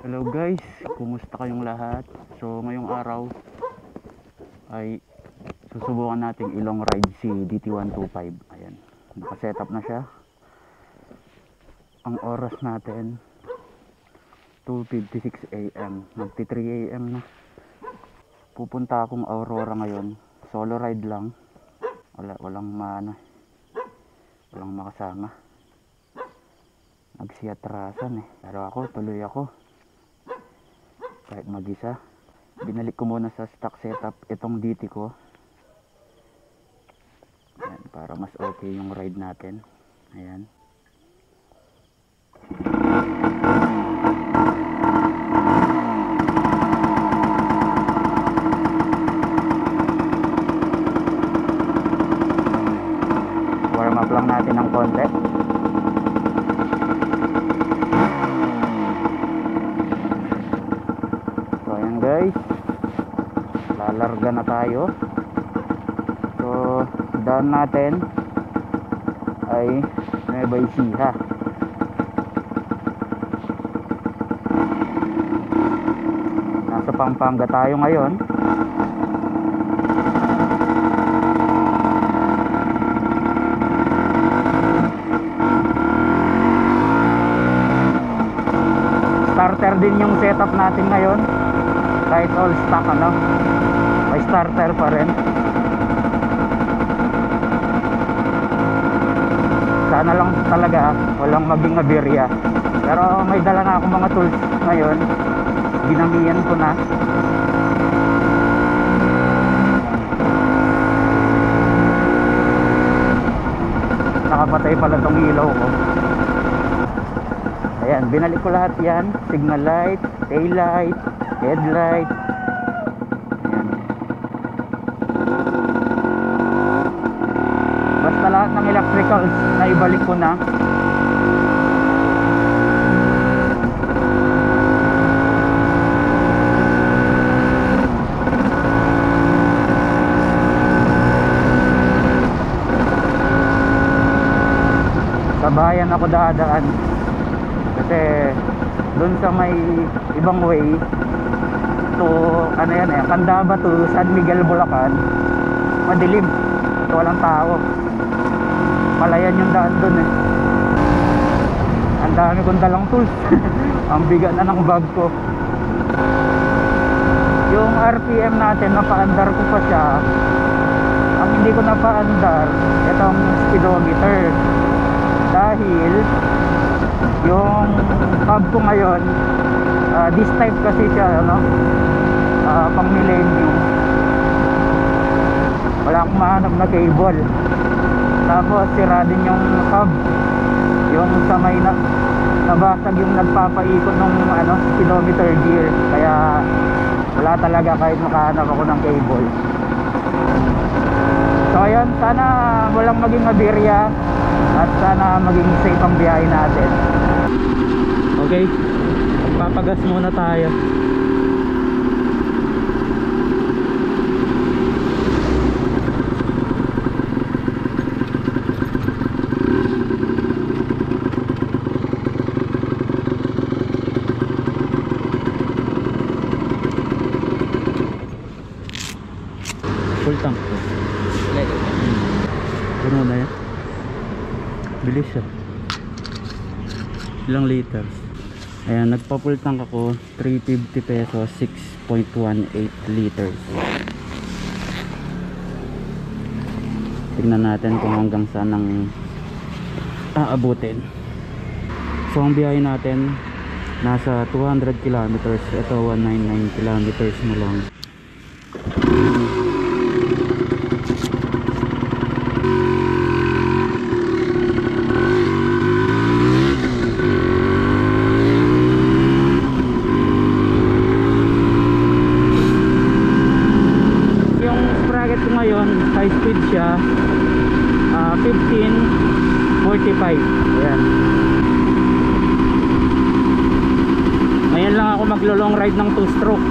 Hello guys, kumusta kayong lahat? So ngayong araw ay susubukan nating ilong ride si DT125. Ayan, nakasetup na siya. Ang oras natin 2:56 AM, magti 3 AM na. Pupunta akong Aurora ngayon, solo ride lang. Walang makasama. Nagsiatrasan pero ako tuloy ako kahit mag-isa. Binalik ko muna sa stock setup itong DT ko. Ayan, para mas okay yung ride natin. Ayan. Warm up lang natin ng konti. Guys, lalarga na tayo. So daan natin ay Nueva Ecija. Nasa Pampanga tayo ngayon. Starter din yung setup natin ngayon. Kahit all stock may starter pa rin. Sana lang talaga walang maging aberya. Pero may dala na ako mga tools ngayon. Ginamihan ko na. Nakapatay pala tong ilaw ko. Ayan, binalik ko lahat yan. Signal light, tail light, headlight. Ayan. Basta lahat ng electricals na ibalik ko na. Sa bayan ako dadaan kasi dun sa may ibang way to Candaba to San Miguel, Bulacan, madilim, so walang tao, palayan yung daan dun Ang dami kong dalang tools. Ang bigat na ng bag ko. Yung RPM natin, napaandar ko pa siya. Ang hindi ko napaandar itong speedometer, dahil yung hub ko ngayon this type kasi siya pang millennium. Wala akong mahanap na cable. Tapos sira din yung hub, yung sa may nabasag yung nagpapaikot ng speedometer gear. Kaya wala talaga kahit makahanap ako ng cable. So ayun, sana walang maging aberya at sana maging safe ang biyahe natin. Okay, papagas muna tayo. Full tank po. Puno na yan. Bilis siya. Ilang liters? Ayan, nagpa-full tank ako. 350 pesos, 6.18 liters. Tignan natin kung hanggang saan ang aabutin. So ang biyahe natin nasa 200 kilometers. Ito 199 kilometers na lang. High speed siya, 1545. Ayan. Ngayon lang ako maglo-long ride ng 2-stroke.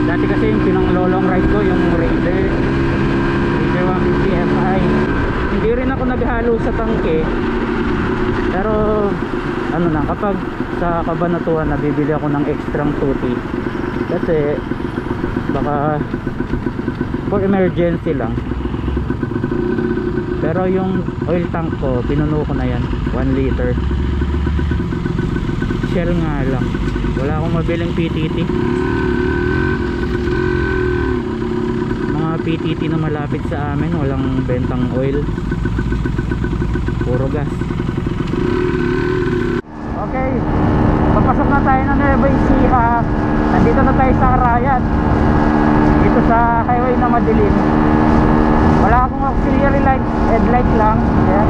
Dati kasi yung pinang-long ride ko yung Raider 150 Fi. Hindi rin ako naghalo sa tangke Pero ano na, kapag sa Cabanatuan nabibili ako ng extra tuti kasi baka for emergency lang. Pero yung oil tank ko, pinuno ko na yan, 1 liter. Shell nga lang, wala akong mabiling PTT. Mga PTT na malapit sa amin walang bentang oil, puro gas. Okay, papasok na tayo ng Nueva Ecija. Nandito na tayo sa Arayat, dito sa highway na madilim. Wala akong auxiliary light, headlight lang. Ayan.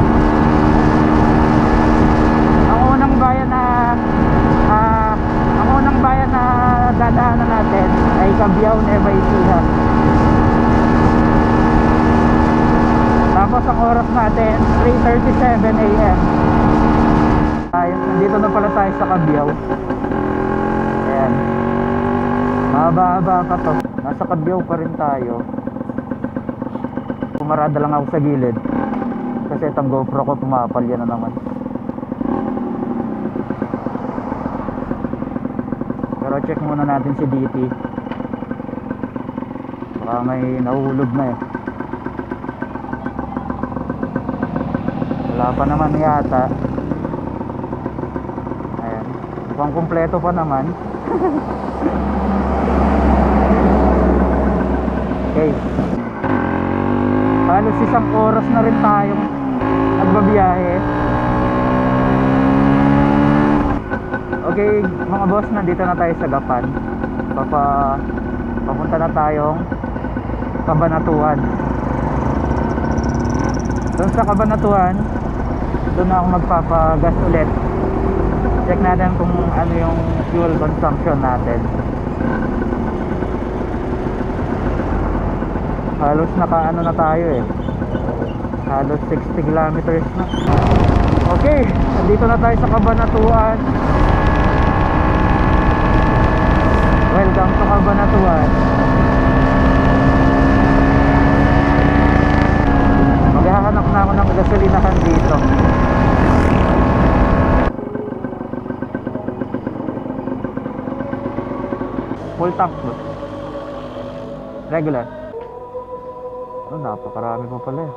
Ang unang bayan na dadaanan natin ay Cabiao, Nueva Ecija. Tapos ang oras natin 3:37 AM. Nandito na pala tayo sa Cabiao. Ayan. Mahaba-haba pa to. Nasa Cabiao pa rin tayo. Pumarada lang ako sa gilid kasi itong GoPro ko pumapalya na naman. Pero check muna natin si DT. Baka may nahulog na eh. Wala pa naman yata. Ayan, mukhang kumpleto pa naman. Okay, halos isang oras na rin tayong nagbabiyahe. Okay mga boss, nandito na tayo sa Gapan. Papunta na tayong Cabanatuan. Doon sa Cabanatuan, doon na ako magpapagas ulit. Check natin kung ano yung fuel consumption natin. Halos nakaano na tayo eh, halos 60 kilometers na. Okay, nandito na tayo sa Cabanatuan. Welcome to Cabanatuan. Maghahanap na ako ng gasolinahan dito. Full tank ba? Regular? Oh, napakarami pa pala eh.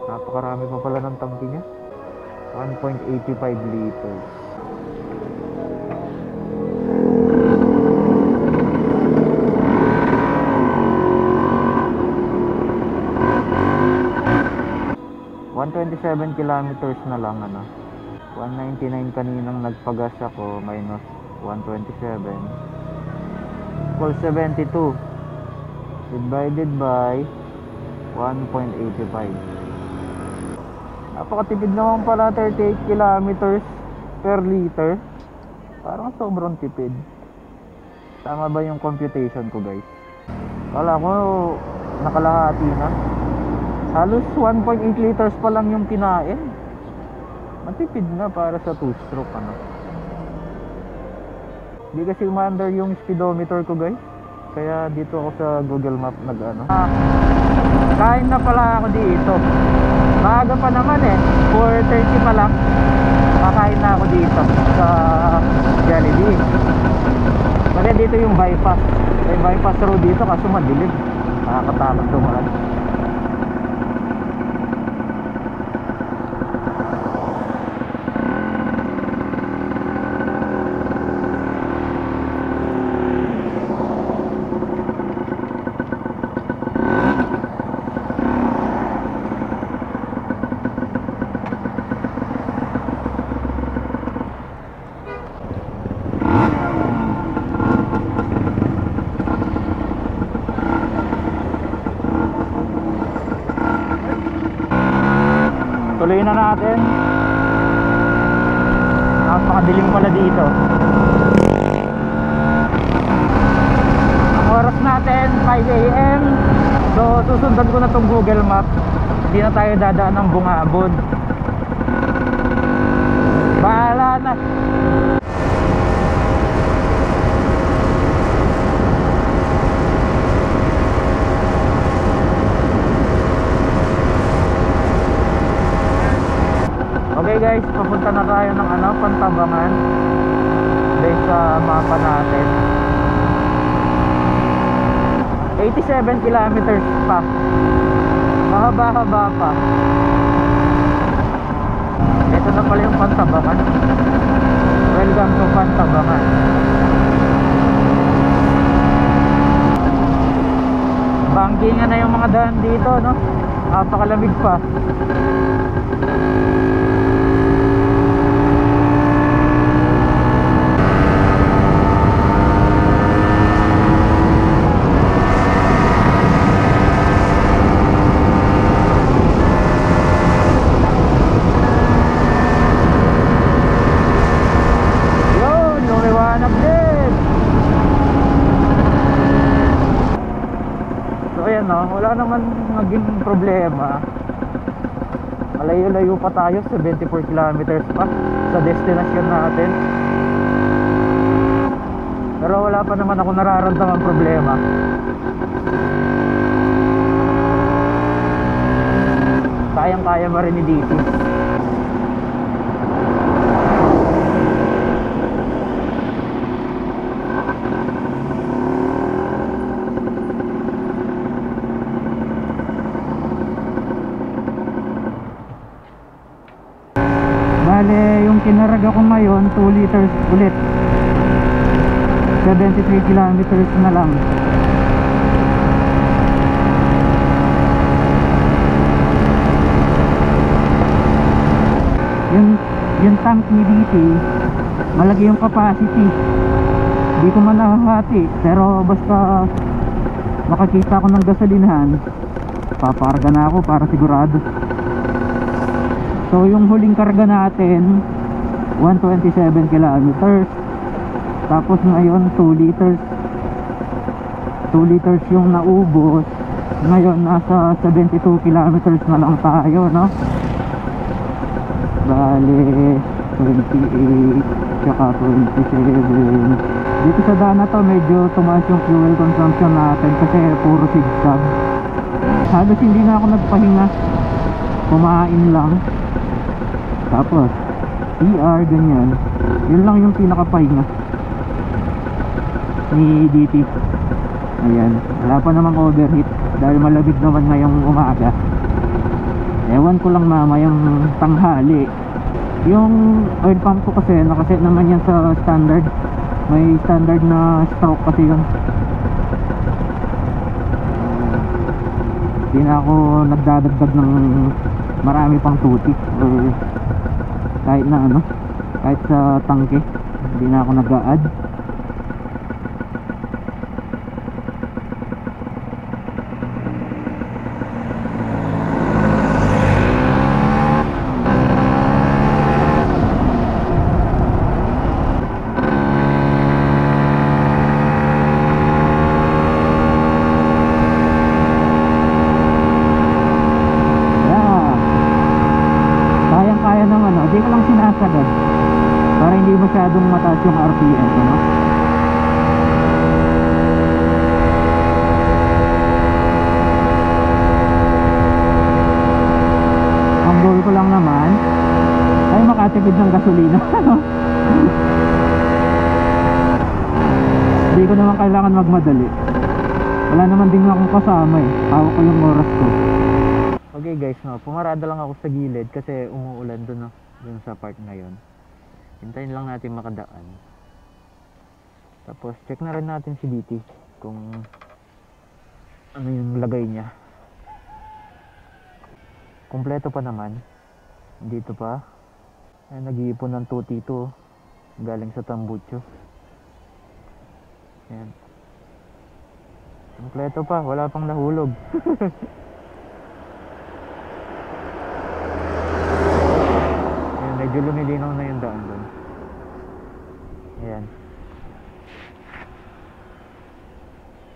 Napakarami pa pala ng tangki niya. 1.85 liters. ...127 kilometers na lang ano. 199 kaninang nagpagas ako minus 127 equals 72 divided by 1.85. Napakatipid naman pala, 38 kilometers per liter. Parang sobrang tipid. Tama ba yung computation ko guys? Kala ko nakalahati na. Halos 1.8 liters pa lang yung kinain. Matipid na para sa 2-stroke ano. Hindi kasi umandar yung speedometer ko guys. Kaya dito ako sa Google Map nag-ano. Kain na pala ako dito. Maaga pa naman eh, 4:30 pa lang. Kakain na ako dito sa Jollibee. Kasi dito yung bypass. May bypass road dito kaso madilim. Nakakatakot dumaan. Tuloy na natin. Napakadilim pala dito. Ang oras natin 5 AM. So susundan ko na tong Google Map. Hindi na tayo dadaan ng Bungabon. Bahala na. Okay, guys, papunta na tayo ng Pantabangan. Based sa mapa natin, 87 kilometers pa. Mahaba-haba pa. Ito na pala yung Pantabangan. Welcome to Pantabangan. Bangkingan na yung mga daan dito, no? Napakalamig pa. Wala naman naging problema. Malayo-layo pa tayo, 74 kilometers pa sa destination natin. Pero wala pa naman ako nararamdaman problema. Kayang-kaya pa rin ni DT. Yung kinarag ako ngayon 2 liters ulit, 73 kilometers na lang. Yung tank ni DT malaki yung capacity, di ko man nahahati, pero basta makakita ko ng gasolinahan paparga na ako para sigurado. So yung huling karga natin 127 kilometers. Tapos ngayon 2 liters. 2 liters yung naubos. Ngayon nasa 72 kilometers na lang tayo, no? Bale 28 tsaka 27. Dito sa daan na to medyo tumaas yung fuel consumption natin kasi puro zigzag. Halos hindi na ako nagpahinga, kumain lang. Tapos ER, ganyan. Yun lang yung pinakapahinga ni DT. Ayan, wala pa namang overheat dahil malamig naman ngayong umaga. Ewan ko lang mamayang tanghali. Yung oil pump ko kasi nakaset naman yan sa standard. May standard na stroke kasi yun. Hindi na ako nagdadagdag ng marami pang tuti or kahit na kahit sa tangke, hindi na ako nag-a-add. Hindi ko lang sinasagad para hindi masyadong mataas yung RPM, no? Ang goal ko lang naman ay makatipid ng gasolina. Hindi ko naman kailangan magmadali. Wala naman din akong kasama eh. Hawak ko yung oras ko. Okay guys, no, pumarada lang ako sa gilid kasi umuulan doon, no? Dun sa part ngayon. Hintayin lang natin makadaan. Tapos check na rin natin si DT kung ano yung lagay niya. Kompleto pa naman. Dito pa ay nag-iipon ng tutito galing sa Tambucho. Ayan. Kompleto pa, wala pang nahulog. Medyo lumilinaw na yung daan doon. Ayan.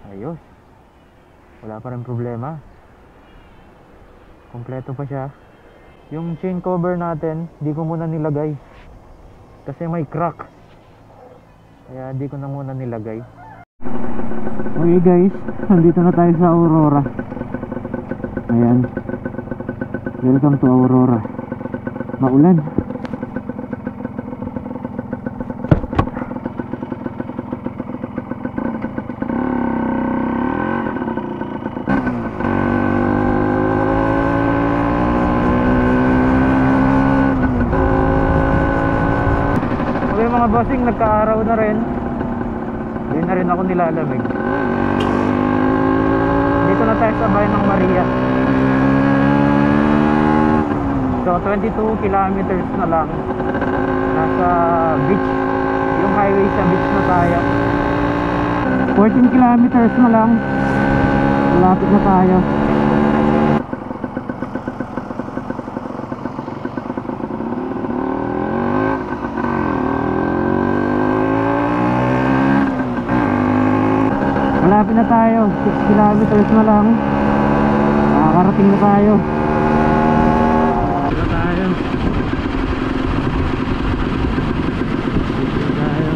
Ayos. Wala pa rin problema. Kompleto pa siya. Yung chain cover natin, di ko muna nilagay kasi may crack. Kaya di ko na muna nilagay. Okay guys, nandito na tayo sa Aurora. Ayan. Welcome to Aurora. Maulan. mga bossing, nagka-araw na rin. Hindi na rin ako nilalamig. Dito na tayo sa bayan ng Maria. So 22 kilometers na lang. Nasa beach. Yung highway sa beach na tayo. 14 kilometers na lang. Malapit na tayo. Malapit na tayo, 6 kilometers na lang. Nakakarating na tayo. Dito tayo. Dito tayo.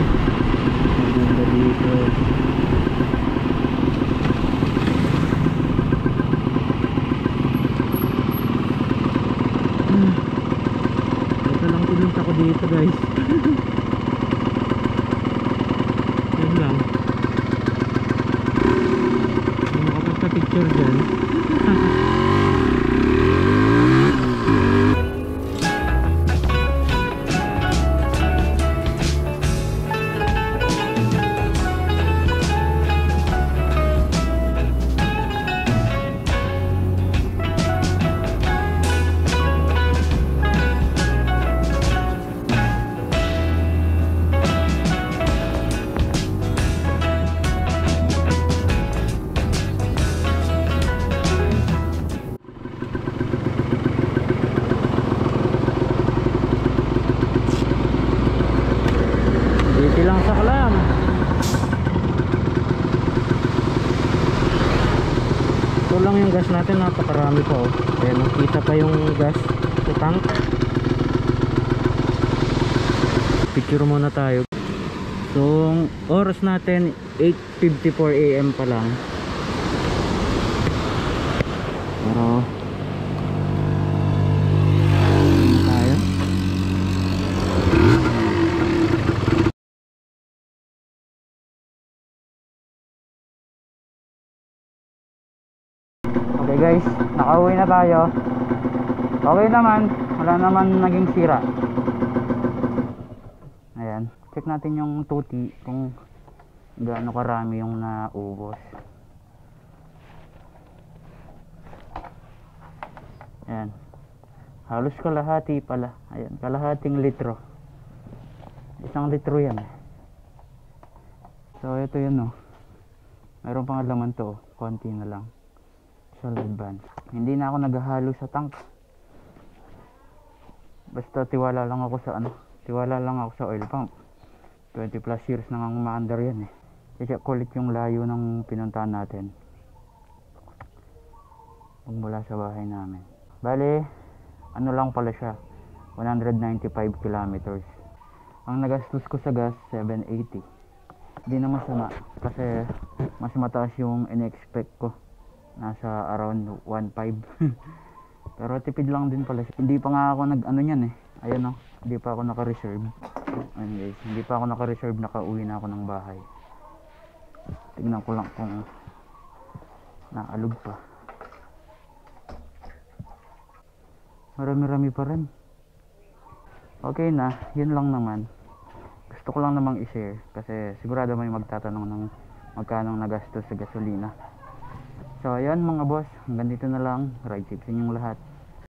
Maganda dito. Ito lang pinunta ko dito, guys. Yun lang. Picture dyan. Lang sa kalam. Ito lang yung gas natin, napakarami pa oh. Ayan, nakita pa yung gas sa tank. Picture muna tayo. So oras natin 8:54 AM pa lang. Pero tayo. Okay guys, nakauwi na tayo. Okay naman, wala naman naging sira. Ayan, check natin yung tuti kung gaano karami yung naubos. Ayan, halos kalahati pala. Ayan, kalahating litro. 1 litro yan. So ito yun oh. Mayroon pang laman to, konti na lang. Solid van. Hindi na ako naghahalo sa tank. Basta tiwala lang ako sa tiwala lang ako sa oil pump. 20 plus years na nga umaandar yan eh. Kaya kulit yung layo ng pinuntahan natin. Mula sa bahay namin. Bale, lang pala siya. 195 kilometers. Ang nagastos ko sa gas, 780. Hindi na masama. Kasi mas mataas yung in-expect ko. Nasa around 1.5. Pero tipid lang din pala siya. Hindi pa nga ako niyan eh. Ayun oh, hindi pa ako naka-reserve. Ayun guys, hindi pa ako naka-reserve, nakauwi na ako ng bahay. Tignan ko lang kung naalog pa. Marami-rami pa rin. Okay na, yun lang naman. Gusto ko lang namang i-share kasi sigurado may magtatanong ng magkano nagastos sa gasolina. So ayan mga boss, hanggang dito na lang. Ride safe sa inyong lahat.